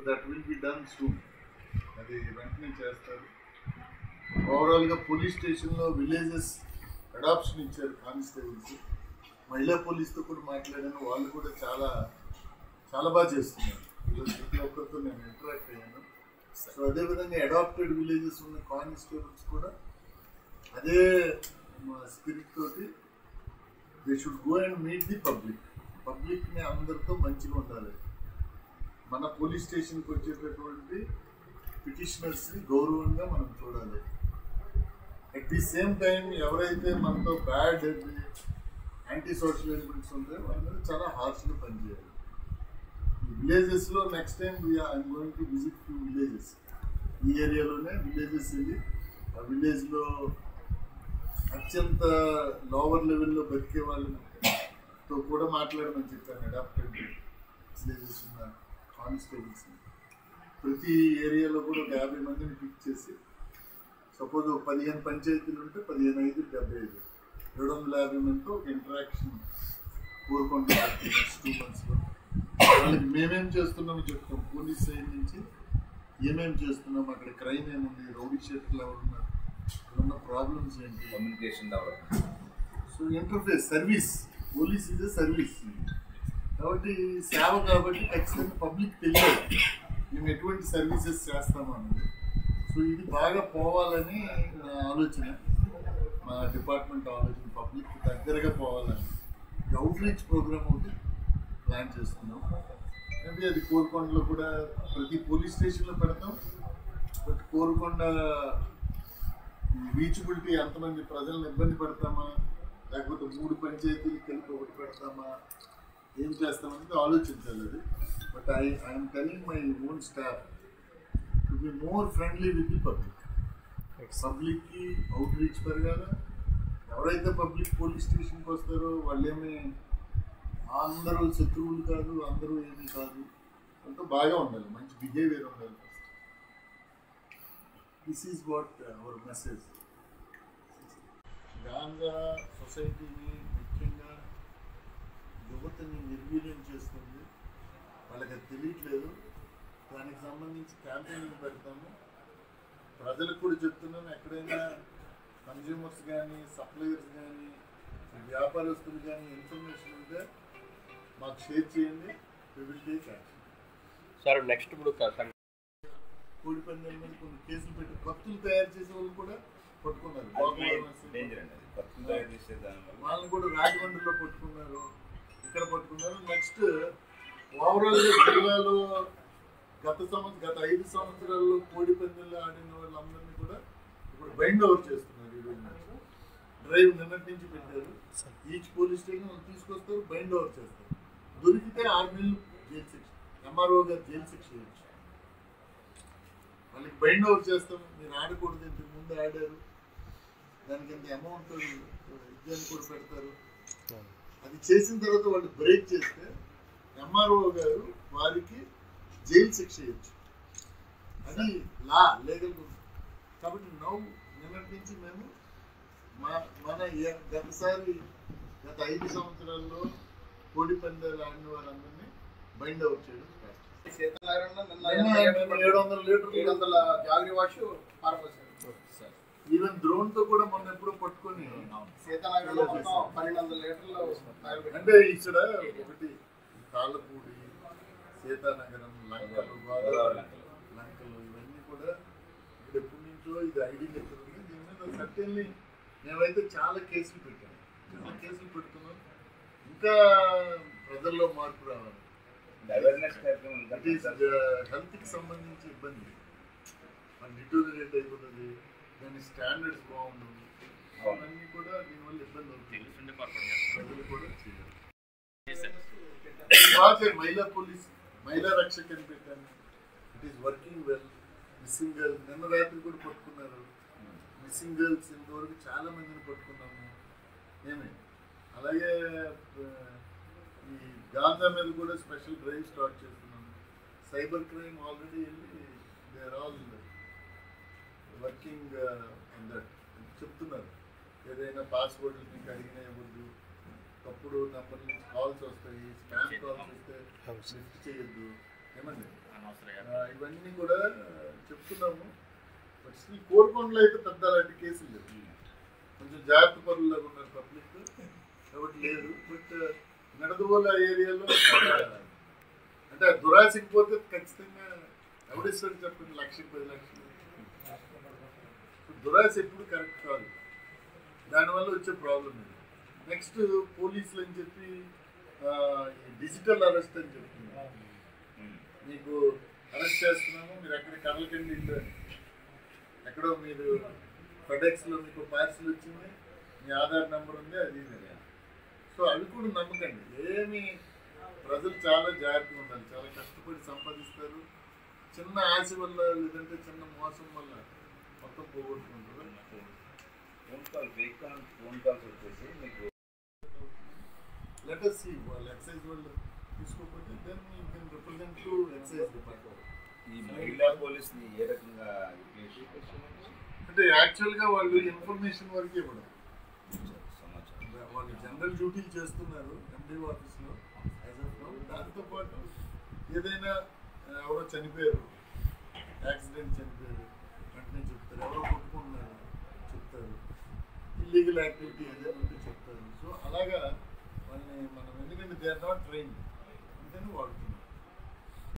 That will be done soon. అది వెంటనే చేస్తారు. ఓవరాల్గా పోలీస్ స్టేషన్లో విలేజెస్ అడాప్షన్ ఇచ్చారు కానిస్టేబుల్స్. మహిళా పోలీస్తో కూడా మాట్లాడాను, వాళ్ళు కూడా చాలా చాలా బాగా చేస్తున్నారు. ప్రతి ఒక్కరితో నేను ఇంటరాక్ట్ అయ్యాను. సో అదేవిధంగా అడాప్టెడ్ విలేజెస్ ఉన్న కానిస్టేబుల్స్ కూడా అదే స్పిరిట్ తోటి they should go and meet the పబ్లిక్ని అందరితో మంచిగా ఉండాలి. మన పోలీస్ స్టేషన్కి వచ్చేటటువంటి పిటిషనర్స్ని గౌరవంగా మనం చూడాలి. అట్ ది సేమ్ టైం ఎవరైతే మనతో బ్యాడ్ యాంటీ సోషల్ ఎలిమెంట్స్ ఉంటాయో వాళ్ళని చాలా హార్ష్గా పనిచేయాలి. ఈ విలేజెస్లో next time I'm going to visit few villages. ఈ ఏరియాలోనే విలేజెస్ వెళ్ళి ఆ విలేజ్లో అత్యంత లోవర్ లెవెల్లో బతికే వాళ్ళతో కూడా మాట్లాడమని చెప్పాను. అడాప్టెడ్ విలేజెస్ ఉన్న కానిస్టేబుల్స్ని ప్రతి ఏరియాలో కూడా ఒక 50 మందిని పిక్ చేసి, సపోజ్ 15 పంచాయతీలు ఉంటే 15, 5, 75, 750 మందితో ఒక ఇంటరాక్షన్ కోరుకుంటున్నాం నెక్స్ట్ 2 monthsలో. వాళ్ళకి మేమేం చేస్తున్నామో చెప్తాం. పోలీస్ సైడ్ నుంచి ఏమేమి చేస్తున్నాం, అక్కడ క్రైమ్ ఏముంది, రౌడీ షీట్లు ఎవరున్నారు, ఉన్న ప్రాబ్లమ్స్ ఏంటి, communication development. So interface service. Police ఇదే సర్వీస్ కాబట్టి సేవ. కాబట్టి ఖచ్చితంగా పబ్లిక్ తెలియాలి మేము ఎటువంటి సర్వీసెస్ చేస్తాము అన్నది. సో ఇది బాగా పోవాలని నా ఆలోచన, మా డిపార్ట్మెంట్ ఆలోచన. పబ్లిక్ దగ్గరగా పోవాలని అవుట్ రీచ్ ప్రోగ్రామ్ ఒకటి ప్లాన్ చేస్తున్నాం. అంటే అది కోరుకొండలో కూడా ప్రతి పోలీస్ స్టేషన్లో పెడతాం. బట్ కోరుకొండ రీచబిలిటీ ఎంతమంది ప్రజలను ఇబ్బంది పెడతామా, లేకపోతే 3 పంచాయతీలు కలిపి ఒకటి పెడతామా, ఏం చేస్తామనేది ఆలోచించాలి. అది but I'm telling my own staff to be more friendly with the పబ్లిక్కి అవుట్ రీచ్ పెరగాల. ఎవరైతే పబ్లిక్ పోలీస్ స్టేషన్కి వస్తారో వాళ్ళేమీ అందరూ శత్రువులు కాదు, అందరూ ఏమీ కాదు, అంతా బాగా ఉండాలి, మంచి బిహేవియర్ ఉండాలి. This is what our message. గాంజా సొసైటీని ముఖ్యంగా యువతని నిర్వీర్యం చేస్తుంది. వాళ్ళకి అది తెలియట్లేదు. దానికి సంబంధించి క్యాంపెయినింగ్ పెడతాము. ప్రజలకు కూడా చెప్తున్నాను, ఎక్కడైనా కన్జ్యూమర్స్ కానీ, సప్లయర్స్ కానీ, వ్యాపారస్తులు కానీ ఇన్ఫర్మేషన్ ఉంటే మాకు షేర్ చేయండి. We will take action. Sir next ఇప్పుడు కోడి పందాల మీద కొన్ని కేసులు పెట్టి కత్తులు తయారు చేసే వాళ్ళు కూడా పట్టుకున్నారు. వాళ్ళని కూడా రాజమండ్రిలో పట్టుకున్నారు, ఇక్కడ పట్టుకున్నారు. నెక్స్ట్ ఓవరాల్ జిల్లాలో గత 5 సంవత్సరాల్లో కోడి పందాలు ఆడిన వాళ్ళందరినీ కూడా ఇప్పుడు బైండ్ ఓవర్ చేస్తున్నారు. ఈరోజు డ్రైవ్ నిన్నటి నుంచి పెట్టారు. ఈచ్ పోలీస్ స్టేషన్ తీసుకొస్తారు, బైండ్ ఓవర్ చేస్తారు. దొరికితే 6 నెలలు జైలు శిక్ష, ఎంఆర్ఓ గారు జైలు శిక్ష చేయొచ్చు. వాళ్ళకి బైండ్ ఓవర్ చేస్తాం. మీరు ఆడకూడదు, ఇంతకు ముందు ఆడారు, దానికి ఎంత అమౌంట్ ఇద్దరిని కూడా పెడతారు. అది చేసిన తర్వాత వాళ్ళు బ్రేక్ చేస్తే ఎంఆర్ఓ గారు వారికి జైలు శిక్ష చేయొచ్చు. అది లీగల్. కాబట్టి నిన్నటి నుంచి మేము మన గత 5 సంవత్సరాల్లో కోడి పందాలు ఆడిన వాళ్ళందరినీ బైండ్ అవుట్ చేయడం స్టార్ట్. 700 లీటర్ల జాగ్రీ వాష్ పారపోసారు. ఈవెన్ డ్రోన్ తో కూడా మొన్న ఎప్పుడు పట్టుకొని సీతానగరంలో 1200 లీటర్లు. అంటే ఇక్కడ ఒకటి తాళ్ళపూడి, సీతానగరం, లంకలు, లంకలు ఇవన్నీ కూడా ఇక్కడ ఎప్పటి నుంచో ఇది ఐడి లెక్కలు ఉంది. దీని మీద సర్టెన్లీ మేమైతే చాలా కేసులు పెడుతున్నాం. ఇంకా ప్రజల్లో మార్పు రావాలి. హెల్త్కి సంబంధించి ఇబ్బంది డిటోరియేట్ అయిపోతుంది. దాని స్టాండర్డ్స్ బాగుండవు. అవన్నీ కూడా దీనివల్ల ఇబ్బంది అవుతుంది. ప్రజలు కూడా చేయాలి. మహిళా రక్షక అని పెట్టాను. It is working well. Missing girls నిన్న రాత్రి కూడా పట్టుకున్నారు. మిస్సింగ్ గర్ల్స్ ఇంతవరకు చాలా మందిని పట్టుకున్నాము. అలాగే ఈ గాంజా మీద కూడా స్పెషల్ డ్రైవ్ స్టార్ట్ చేస్తున్నాము. సైబర్ క్రైమ్ ఆల్రెడీ వెళ్ళి they are all working on that చెప్తున్నారు. ఏదైనా పాస్వర్డ్ మీకు అడిగినా ఇవ్వద్దు, తప్పుడు నెంబర్ నుంచి కాల్స్ వస్తాయి, స్పామ్ కాల్స్ వస్తే లిఫ్ట్ చేయొద్దు. ఏమండి ఇవన్నీ కూడా చెప్తున్నాము. బట్ స్టిల్ కోరుకొండలో అయితే పెద్ద అలాంటి కేసులు లేవు. కొంచెం జాగ్రత్త పరులాగా ఉన్నారు పబ్లిక్ కాబట్టి లేదు. బట్ నడదవోల ఏరియాలో అంటే దురాశకి పోతే ఖచ్చితంగా ఎవడిస్తాడు చెప్పండి, 1,10,000 లక్షలు. దురాశ ఎప్పుడు కరెక్ట్ కాదు, దానివల్ల వచ్చే ప్రాబ్లం ఇది. నెక్స్ట్ పోలీసులు అని చెప్పి డిజిటల్ అరెస్ట్ అని చెప్తున్నారు. మీకు అరెస్ట్ చేస్తున్నాము, మీరు ఎక్కడ కదలకండి, ఇల్లు ఎక్కడో మీరు ఫెడెక్స్లో మీకు పార్సిల్ వచ్చింది, మీ ఆధార్ నెంబర్ ఉంది, అది సో అవి కూడా నమ్మకండి. ఏమి ప్రజలు చాలా జాగ్రత్తగా ఉండాలి, చాలా కష్టపడి సంపాదిస్తారు. చిన్న ఆశ వల్ల లేదంటే చిన్న మోసం వల్ల మొత్తం పోగొట్టుకుంటారు. ఫోన్ కాల్స్ వచ్చేసి మీకు లెటర్ సి వాళ్ళు ఎక్సైజ్ వాళ్ళు తీసుకోకపోతే then you can represent to excise department. ఈ మహిళా పోలీస్ని ఏ రకంగా అంటే యాక్చువల్గా వాళ్ళు ఇన్ఫర్మేషన్ వరకు ఇవ్వడం, వాళ్ళు జనరల్ డ్యూటీలు చేస్తున్నారు ఎండిఓ ఆఫీస్లో యాజ్ ఆఫ్ నౌ. దాంతోపాటు ఏదైనా ఎవరో చనిపోయారు, యాక్సిడెంట్ చనిపోయారు వెంటనే చెప్తారు, ఎవరో కొట్టుకుంటున్నారు చెప్తారు, ఇల్లీగల్ యాక్టివిటీ ఏదైనా ఉంటే చెప్తారు. సో అలాగా వాళ్ళని మనం ఎందుకంటే దే ఆర్ నాట్ ట్రైన్డ్ అందుకని వాడుతున్నాం.